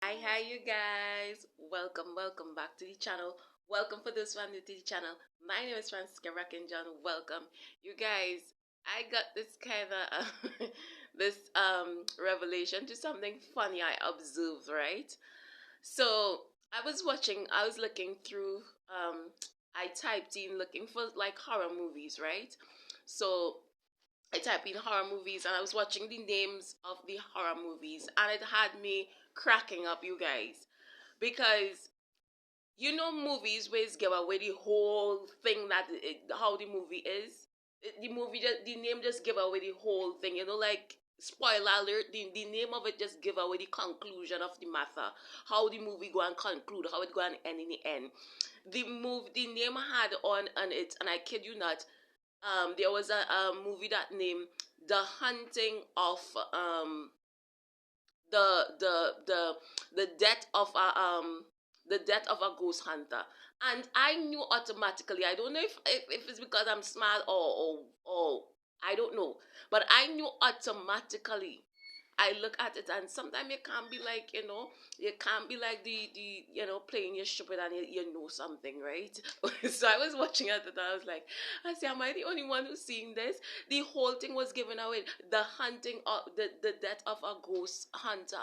Hi, you guys. Welcome back to the channel. Welcome for those who are new to the channel. My name is Fransica John. Welcome, you guys. I got this kind of this revelation to something funny I observed. Right. So I was looking through. I typed in looking for like horror movies. Right. So I typed in horror movies and I was watching the names of the horror movies and it had me cracking up, you guys, because movies where it's give away the whole thing how the movie is. The movie just the name just give away the whole thing. Like spoiler alert. The name of it just give away the conclusion of the matter. How the movie go and conclude. How it go and end in the end. The name had on it, and I kid you not. There was a movie that named The Hunting of the the the the death of a ghost hunter, and I knew automatically. I don't know if it's because I'm smart or I don't know, but I knew automatically. I look at it, and sometimes you can't be like, you can't be like the playing your stupid and you know something, right? So I was watching it and I was like, I say, am I the only one who's seeing this? The whole thing was given away. The hunting of the death of a ghost hunter.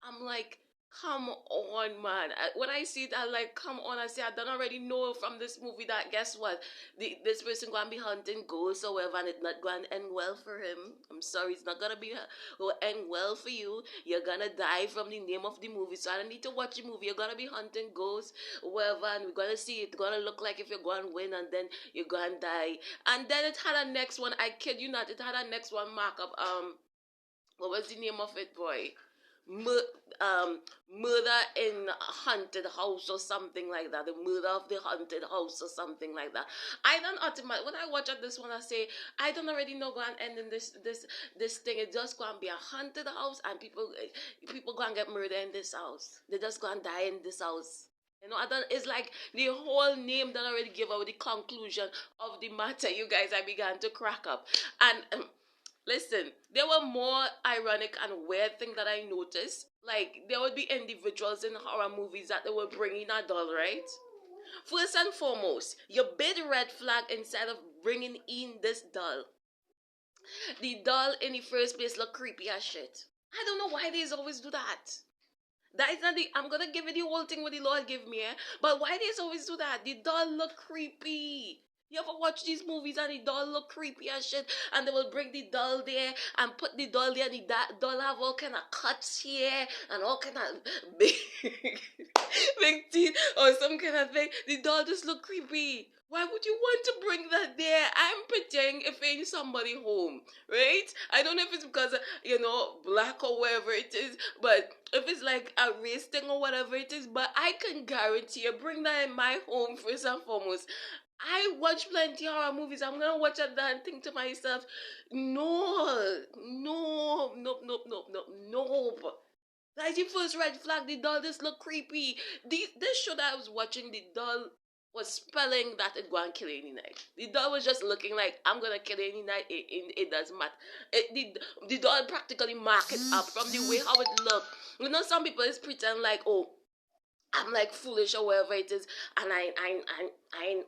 I'm like, come on, man. When I see it, I'm like, come on. I say, I don't already know from this movie that, guess what? This person going to be hunting ghosts or whatever, and it's not going to end well for him. I'm sorry, it's not going to will end well for you. You're going to die from the name of the movie. So I don't need to watch the movie. You're going to be hunting ghosts or whatever, and we're going to see it. Going to look like if you're going to win, and then you're going to die. And then it had a next one. I kid you not. It had a next one markup. What was the name of it, boy? Murder in a haunted house or something like that. The murder of the haunted house or something like that. I don't automatically when I watch at this one, I say I don't already know going to end in this thing. It's just going to be a haunted house, and people going to get murdered in this house. They just going to die in this house. I don't. It's like the whole name don't already give out the conclusion of the matter. You guys, I began to crack up, and listen, there were more ironic and weird things that I noticed. Like, there would be individuals in horror movies that they were bringing a doll, right? First and foremost, your big red flag instead of bringing in this doll. The doll in the first place look creepy as shit. I don't know why they always do that. That is not the. I'm gonna give it the whole thing what the Lord give me, eh? But why they always do that? The doll look creepy. You ever watch these movies and the doll look creepy as shit, and they will bring the doll there and put the doll there, and the doll have all kind of cuts here and all kind of big, big teeth or some kind of thing. The doll just look creepy. Why would you want to bring that there? I'm pretending if ain't somebody home, right? I don't know if it's because black or whatever it is, but if it's like a race thing or whatever it is, but I can guarantee you, bring that in my home first and foremost. I watch plenty of horror movies. I'm gonna watch that and think to myself, no. That's the first red flag. The doll just look creepy. This show that I was watching, the doll was spelling that it go and kill any night. The doll was just looking like I'm gonna kill any night. It doesn't matter. The doll practically mark it up from the way how it looked. Some people is pretend like, oh, I'm like foolish or whatever it is, and I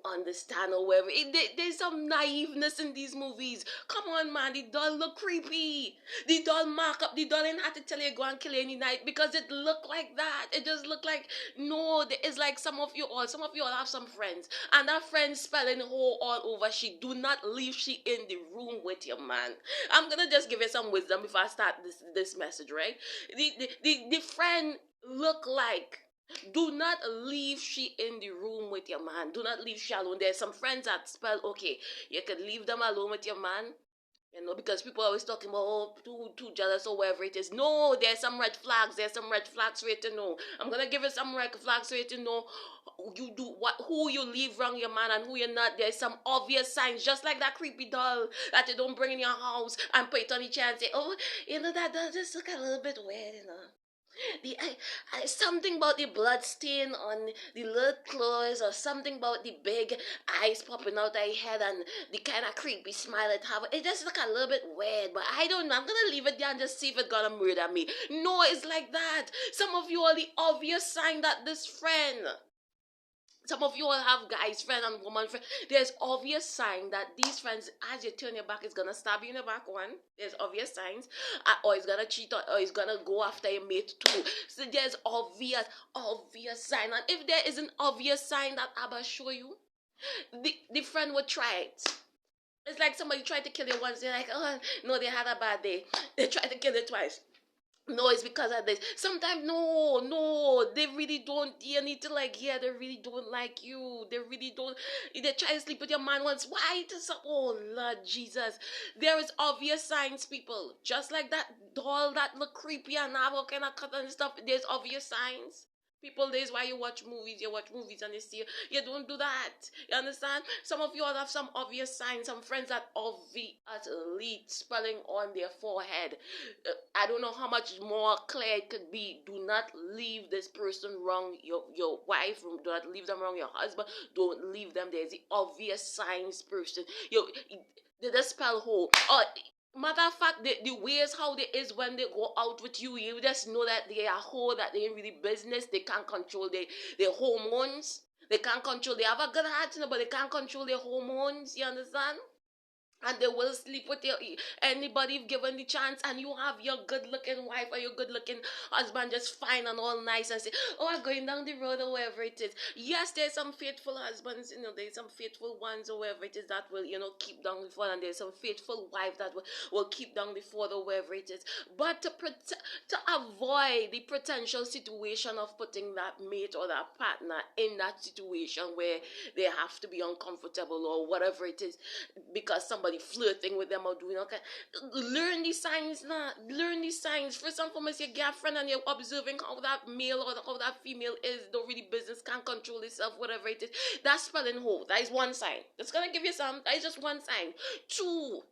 understand or whatever. There's some naiveness in these movies. Come on, man, the doll look creepy. The doll mark up. The doll ain't have to tell you go and kill any night because it look like that. It just look like no. It's like some of you all have some friends, and that friend spelling whole all over. She do not leave she in the room with your man. I'm gonna just give you some wisdom before I start this message, right? The friend look like do not leave she in the room with your man. Do not leave she alone. There's some friends that spell, okay, you can leave them alone with your man. Because people are always talking about, oh, too jealous or whatever it is. No, there's some red flags. There's some red flags for you to know. I'm going to give you some red flags for you to know who you leave around your man and who you're not. There's some obvious signs, just like that creepy doll that you don't bring in your house and put it on the chair and say, oh, that doll just look a little bit weird. Something about the blood stain on the little clothes, or something about the big eyes popping out of head, and the kind of creepy smile it have. It just look a little bit weird, but I don't know. I'm gonna leave it there and just see if it's gonna murder me. No, it's like that. Some of you are the obvious sign that this friend, some of you all have guys friend and woman friend. There's obvious sign that these friends, as you turn your back, is gonna stab you in the back. One, there's obvious signs, or he's gonna cheat, or he's gonna go after your mate too. So there's obvious sign. And if there is an obvious sign that Abba show you, the friend would try it. It's like somebody tried to kill you once. They're like, oh no, they had a bad day. They tried to kill you twice. No, it's because of this. Sometimes, no, they really don't. You need to like, yeah, they really don't like you. They really don't. They try to sleep with your man once. Why? Oh, Lord Jesus. There is obvious signs, people. Just like that doll that look creepy and have all kind of cut and stuff. There's obvious signs. People, there's why you watch movies and you see, you don't do that. You understand? Some of you all have some obvious signs, some friends that obviously spelling on their forehead. I don't know how much more clear it could be. Do not leave this person wrong, your wife, do not leave them wrong, your husband, don't leave them. There's the obvious signs person. They just spell hole. Or matter of fact, the ways how they is when they go out with you, you just know that they are whole, that they ain't really business. They can't control their hormones. They can't control. They have a good heart, but they can't control their hormones. You understand? And they will sleep with anybody if given the chance, and you have your good looking wife or your good looking husband just fine and all nice and say, oh, I'm going down the road or wherever it is. Yes, there's some faithful husbands, there's some faithful ones or wherever it is that will, keep down the fort, and there's some faithful wives that will keep down the fort or wherever it is. But to avoid the potential situation of putting that mate or that partner in that situation where they have to be uncomfortable or whatever it is, because somebody flirting with them or doing okay. Learn these signs now. Learn these signs. First and foremost, your girlfriend, and you're observing how that male or how that female is, don't really business, can't control itself, whatever it is. That's spelling hole. That is one sign. That's gonna give you some. That is just one sign. Two,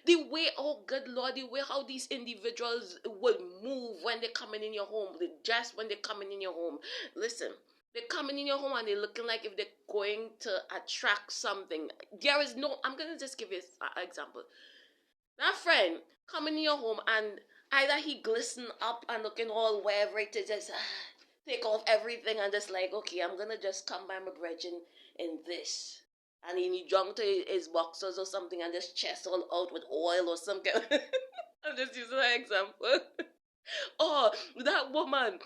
the way, oh good Lord, the way how these individuals will move when they're coming in your home, just when they're coming in your home. Listen, they're coming in your home and they're looking like if they're going to attract something. There is no, I'm going to just give you an example. That friend coming in your home and either he glisten up and looking all wherever it is, just take off everything and just like, okay, I'm going to just come by my brethren in this. And he drunk to his boxers or something and just chest all out with oil or something. I'm just using that example. Oh, that woman,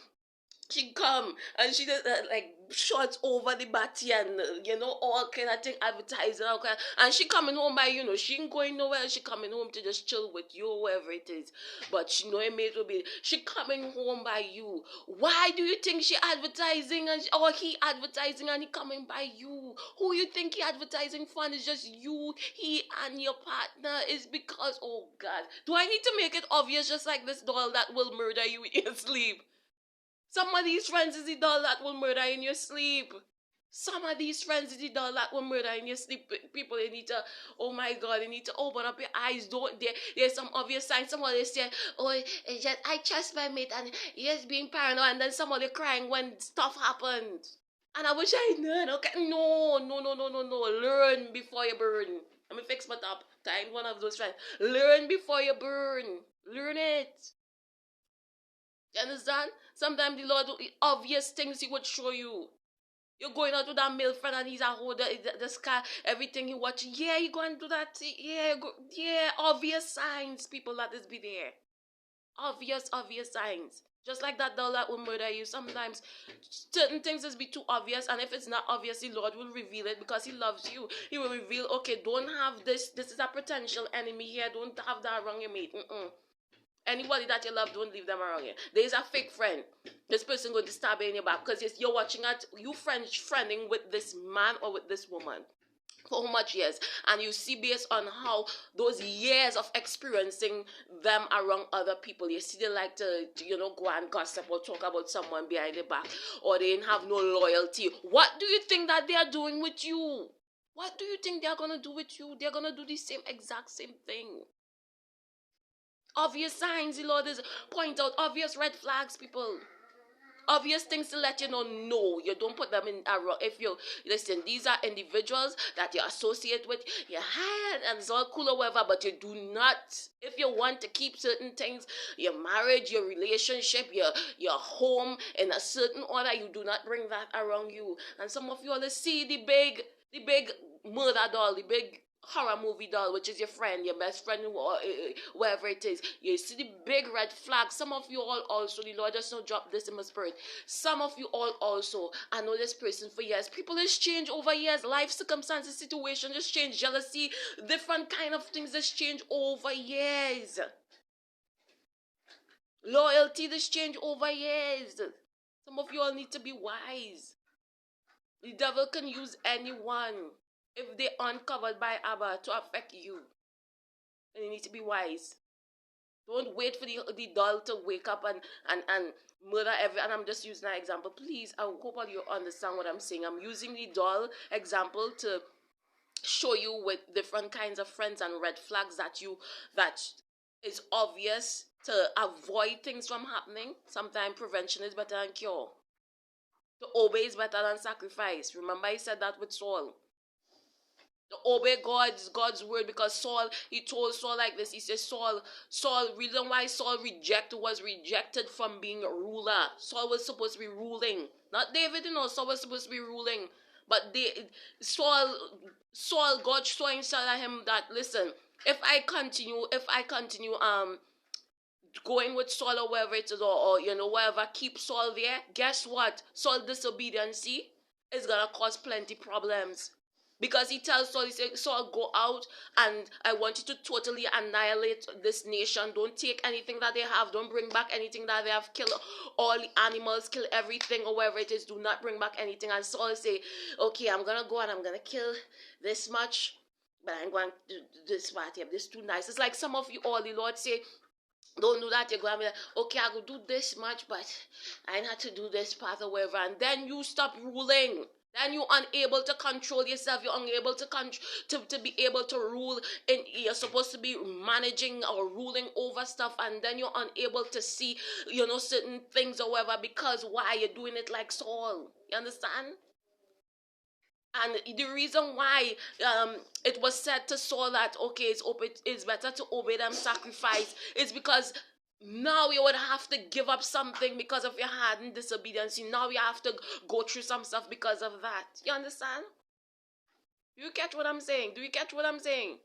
she come and she just like shots over the batty and all kind of thing, advertising, okay. And she coming home by she ain't going nowhere. She coming home to just chill with you, whoever it is. But she know it may will be. She coming home by you. Why do you think she advertising or he advertising and he coming by you? Who you think he advertising for? And it's just you, he and your partner. Is because, oh God, do I need to make it obvious just like this doll that will murder you in your sleep? Some of these friends is the doll that will murder in your sleep. Some of these friends is the doll that will murder in your sleep. People, they need to, oh my God, they need to open up your eyes. There's some obvious signs. Somebody say, oh, it's just, I trust my mate and he's being paranoid, and then somebody crying when stuff happens. And I wish I knew. Okay, no. Learn before you burn. Let me fix my top. Time one of those friends. Learn before you burn. Learn it. You understand? Sometimes the Lord, obvious things he would show you. You're going out with that male friend and he's a whole the sky, everything he watching. Yeah, you go and do that. Yeah, obvious signs, people, that is be there. Obvious signs. Just like that doll that will murder you. Sometimes certain things is be too obvious, and if it's not obvious, the Lord will reveal it because he loves you. He will reveal, okay, don't have this. This is a potential enemy here. Don't have that wrong your mate. Anybody that you love, don't leave them around you. There's a fake friend. This person going to stab you in your back because you're watching you friending with this man or with this woman for how much years, and you see based on how those years of experiencing them around other people, you see they like to go and gossip or talk about someone behind their back, or they have no loyalty. What do you think that they are doing with you? What do you think they are going to do with you? They're going to do the exact same thing. Obvious signs, the Lord is point out obvious red flags, people. Obvious things to let you know. No, you don't put them in a row. If you listen, these are individuals that you associate with. You hired and it's all cool or whatever, but you do not. If you want to keep certain things, your marriage, your relationship, your home in a certain order, you do not bring that around you. And some of you all see the big murder doll, the big horror movie doll, which is your friend, your best friend, wherever it is. You see the big red flag. Some of you all also, the Lord just not drop this in my spirit. Some of you all also, I know this person for years. People has changed over years. Life circumstances, situation just change. Jealousy, different kind of things just change over years. Loyalty just change over years. Some of you all need to be wise. The devil can use anyone if they're uncovered by Abba to affect you. And you need to be wise. Don't wait for the doll to wake up and murder and I'm just using that example. Please, I hope all you understand what I'm saying. I'm using the doll example to show you with different kinds of friends and red flags that is obvious to avoid things from happening. Sometimes prevention is better than cure. To obey is better than sacrifice. Remember, he said that with Saul. To obey God's word, because Saul, he told Saul like this. He says, Saul, reason why Saul was rejected from being a ruler. Saul was supposed to be ruling. Not David, Saul was supposed to be ruling. But Saul, God saw and said to him that, listen, if I continue, going with Saul or wherever it is, or wherever, keep Saul there, guess what? Saul's disobedience is going to cause plenty problems. Because he tells Saul, he says, Saul, go out and I want you to totally annihilate this nation. Don't take anything that they have. Don't bring back anything that they have. Kill all the animals, kill everything or whatever it is. Do not bring back anything. And Saul say, okay, I'm going to go and I'm going to kill this much, but I'm going to do this part here. This is too nice. It's like some of you all, the Lord say, don't do that. You're going to be like, okay, I will do this much, but I had to do this part or whatever. And then you stop ruling. Then you're unable to control yourself. You're unable to be able to rule. You're supposed to be managing or ruling over stuff, and then you're unable to see, certain things or whatever, because why? You're doing it like Saul. You understand? And the reason why it was said to Saul that, okay, it's better to obey than sacrifice, is because now you would have to give up something because of your hardened disobedience. Now you have to go through some stuff because of that. You understand? Do you catch what I'm saying?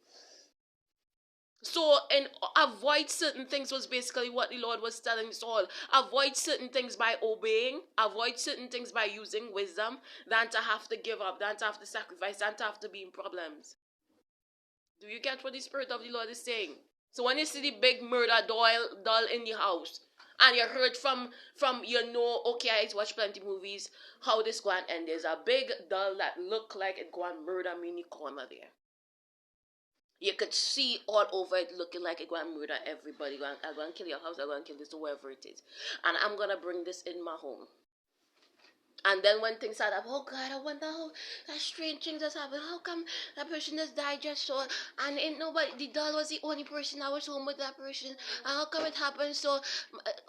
So, and avoid certain things was basically what the Lord was telling Saul. Avoid certain things by obeying. Avoid certain things by using wisdom than to have to give up, than to have to sacrifice, than to have to be in problems. Do you get what the Spirit of the Lord is saying? So when you see the big murder doll in the house, and you heard from okay, I watch plenty movies, how this go and end. There's a big doll that look like it go and murder me in the corner there. You could see all over it looking like it go and murder everybody. I'm going to kill your house, I'm going to kill this, whoever it is. And I'm going to bring this in my home. And then when things start up, oh God, I wonder how that strange thing just happened. How come that person just died just so? And ain't nobody, the doll was the only person that was home with that person. And how come it happened so?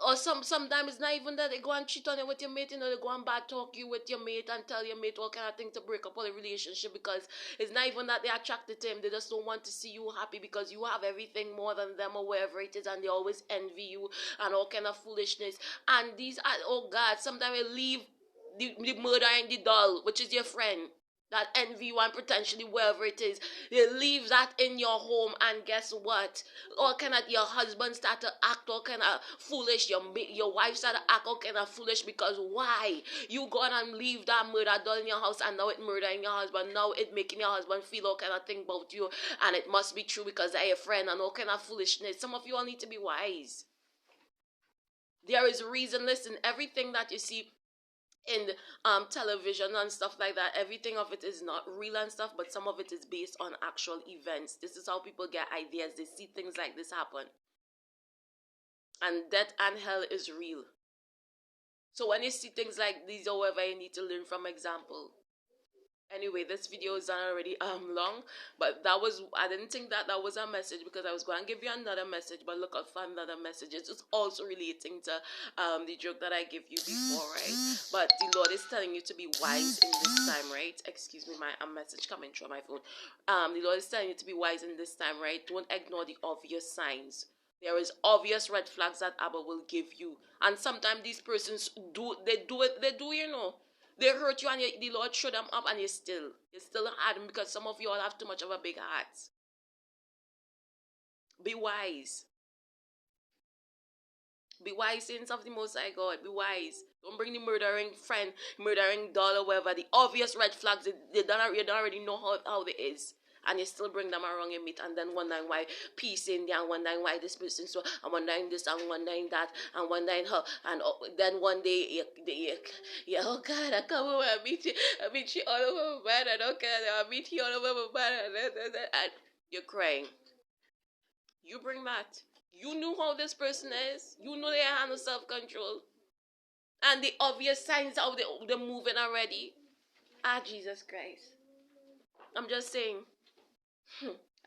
Or sometimes it's not even that they go and cheat on you with your mate, they go and bad talk you with your mate and tell your mate all kind of things to break up all the relationship, because it's not even that they're attracted to him. They just don't want to see you happy because you have everything more than them or wherever it is, and they always envy you and all kind of foolishness. And these are, oh God, sometimes they leave the murdering the doll, which is your friend, that envy you and potentially wherever it is, they leave that in your home, and guess what? All kind of your husband start to act all kind of foolish, your wife start to act all kind of foolish, because why? You go and leave that murder doll in your house, and now it murdering your husband, now it making your husband feel all kind of thing about you, and it must be true because they're your friend and all kind of foolishness. Some of you all need to be wise. There is reason. Listen, everything that you see in television and stuff like that, everything of it is not real and stuff, but some of it is based on actual events. This is how people get ideas. They see things like this happen, and death and hell is real. So when you see things like these, however, you need to learn from example. Anyway, this video is done already long, but I didn't think that that was a message, because I was going to give you another message, but look out for another message. It's also relating to the joke that I gave you before, right? But the Lord is telling you to be wise in this time, right? Excuse me, my a message coming through my phone. The Lord is telling you to be wise in this time, right? Don't ignore the obvious signs. There is obvious red flags that Abba will give you, and sometimes these persons do, you know. They hurt you, and the Lord showed them up, and you still had them, because some of you all have too much of a big heart. Be wise. Be wise, saints of the Most High God. Be wise. Don't bring the murdering friend, murdering doll, or whatever. The obvious red flags, you don't already know how it is. And you still bring them around your meat, and then wondering why peace in there, and wondering why this person so, and wondering this, and wondering that, and wondering her, and then one day, oh God, I come over and I meet you all over my bed, I don't care, I meet you all over my bed, and you're crying. You bring that. You knew how this person is. You know they have no self-control. And the obvious signs how they're moving already. Jesus Christ. I'm just saying.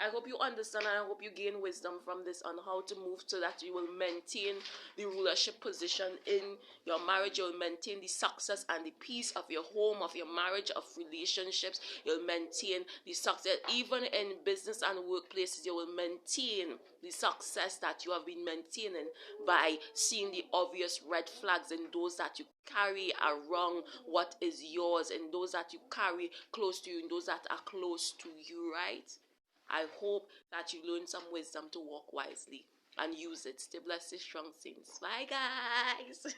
I hope you understand, and I hope you gain wisdom from this on how to move so that you will maintain the rulership position in your marriage. You'll maintain the success and the peace of your home, of your marriage, of relationships. You'll maintain the success. Even in business and workplaces, you will maintain the success that you have been maintaining by seeing the obvious red flags in those that you carry around what is yours, and those that you carry close to you, and those that are close to you, right? I hope that you learn some wisdom to walk wisely and use it. Stay blessed, strong saints. Bye, guys.